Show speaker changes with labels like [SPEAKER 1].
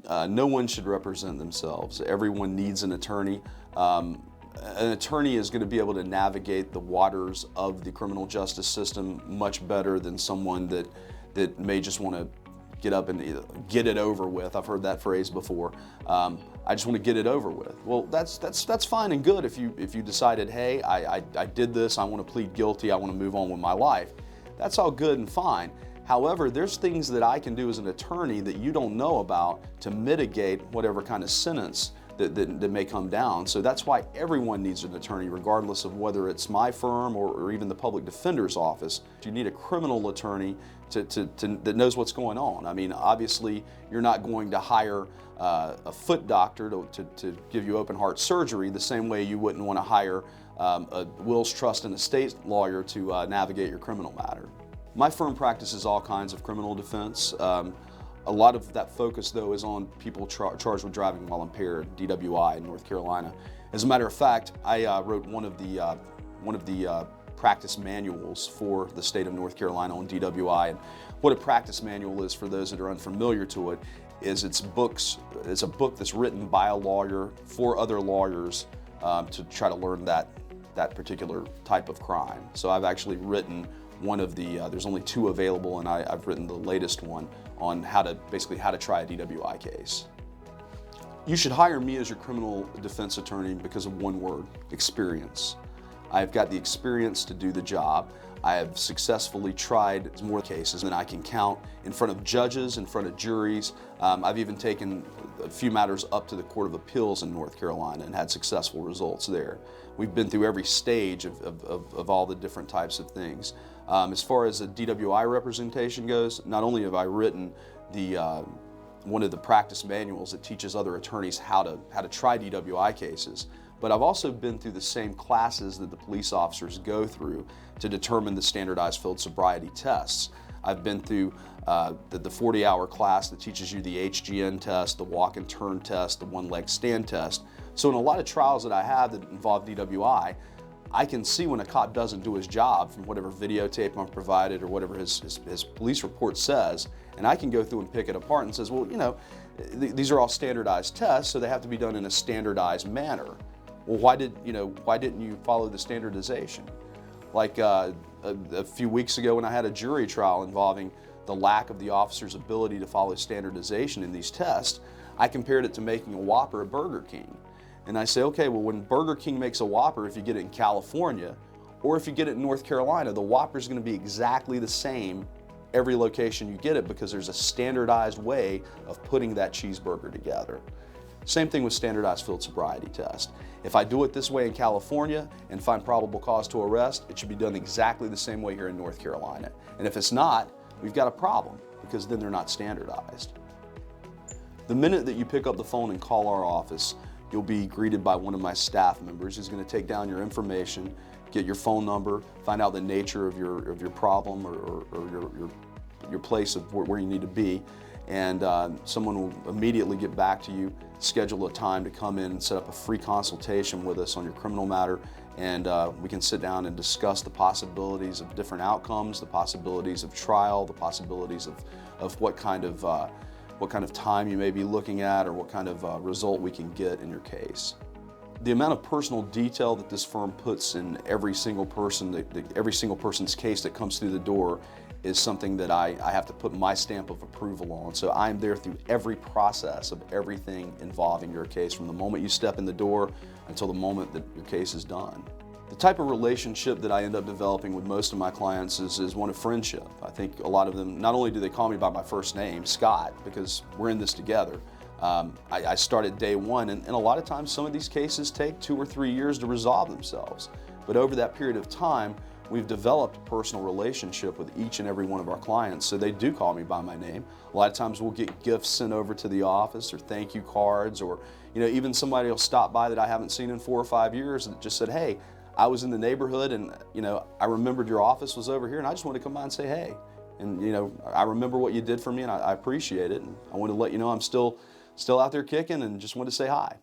[SPEAKER 1] No one should represent themselves. Everyone needs an attorney. An attorney is going to be able to navigate the waters of the criminal justice system much better than someone that may just want to get up and get it over with. I've heard that phrase before. I just want to get it over with. Well, that's fine and good if you decided, hey, I did this, I want to plead guilty, I want to move on with my life. That's all good and fine. However, there's things that I can do as an attorney that you don't know about to mitigate whatever kind of sentence that may come down. So that's why everyone needs an attorney, regardless of whether it's my firm or even the public defender's office. You need a criminal attorney that knows what's going on. I mean, obviously, you're not going to hire a foot doctor to give you open heart surgery the same way you wouldn't want to hire a wills, trust, and estate lawyer to navigate your criminal matter. My firm practices all kinds of criminal defense. A lot of that focus, though, is on people charged with driving while impaired, DWI, in North Carolina. As a matter of fact, I wrote one of the practice manuals for the state of North Carolina on DWI. And what a practice manual is, for those that are unfamiliar to it, is it's a book that's written by a lawyer for other lawyers to try to learn that particular type of crime. So I've actually written one of the, there's only 2 available, and I've written the latest one on basically how to try a DWI case. You should hire me as your criminal defense attorney because of one word: experience. I've got the experience to do the job. I have successfully tried more cases than I can count in front of judges, in front of juries. I've even taken a few matters up to the Court of Appeals in North Carolina and had successful results there. We've been through every stage of all the different types of things. As far as the DWI representation goes, not only have I written one of the practice manuals that teaches other attorneys how to try DWI cases, but I've also been through the same classes that the police officers go through to determine the standardized field sobriety tests. I've been through the 40-hour class that teaches you the HGN test, the walk and turn test, the one-leg stand test. So in a lot of trials that I have that involve DWI, I can see when a cop doesn't do his job from whatever videotape I'm provided or whatever his police report says, and I can go through and pick it apart and says, well, you know, these are all standardized tests, so they have to be done in a standardized manner. Well, why didn't you follow the standardization? Like a few weeks ago when I had a jury trial involving the lack of the officer's ability to follow standardization in these tests, I compared it to making a Whopper at Burger King. And I say, okay, well, when Burger King makes a Whopper, if you get it in California or if you get it in North Carolina, the Whopper is going to be exactly the same every location you get it, because there's a standardized way of putting that cheeseburger together. Same thing with standardized field sobriety test. If I do it this way in California and find probable cause to arrest, it should be done exactly the same way here in North Carolina. And if it's not, we've got a problem, because then they're not standardized. The minute that you pick up the phone and call our office, you'll be greeted by one of my staff members who's going to take down your information, get your phone number, find out the nature of your problem or your place of where you need to be, and someone will immediately get back to you, schedule a time to come in and set up a free consultation with us on your criminal matter, and we can sit down and discuss the possibilities of different outcomes, the possibilities of trial, the possibilities of what kind of time you may be looking at, or what kind of result we can get in your case. The amount of personal detail that this firm puts in every single person's case that comes through the door is something that I have to put my stamp of approval on. So I'm there through every process of everything involving your case, from the moment you step in the door until the moment that your case is done. The type of relationship that I end up developing with most of my clients is one of friendship. I think a lot of them, not only do they call me by my first name, Scott, because we're in this together. I started day one, and a lot of times some of these cases take 2 or 3 years to resolve themselves. But over that period of time, we've developed a personal relationship with each and every one of our clients, so they do call me by my name. A lot of times we'll get gifts sent over to the office, or thank you cards, or even somebody will stop by that I haven't seen in 4 or 5 years that just said, hey, I was in the neighborhood and I remembered your office was over here, and I just wanted to come by and say hey. And I remember what you did for me, and I appreciate it, and I want to let you know I'm still out there kicking, and just want to say hi.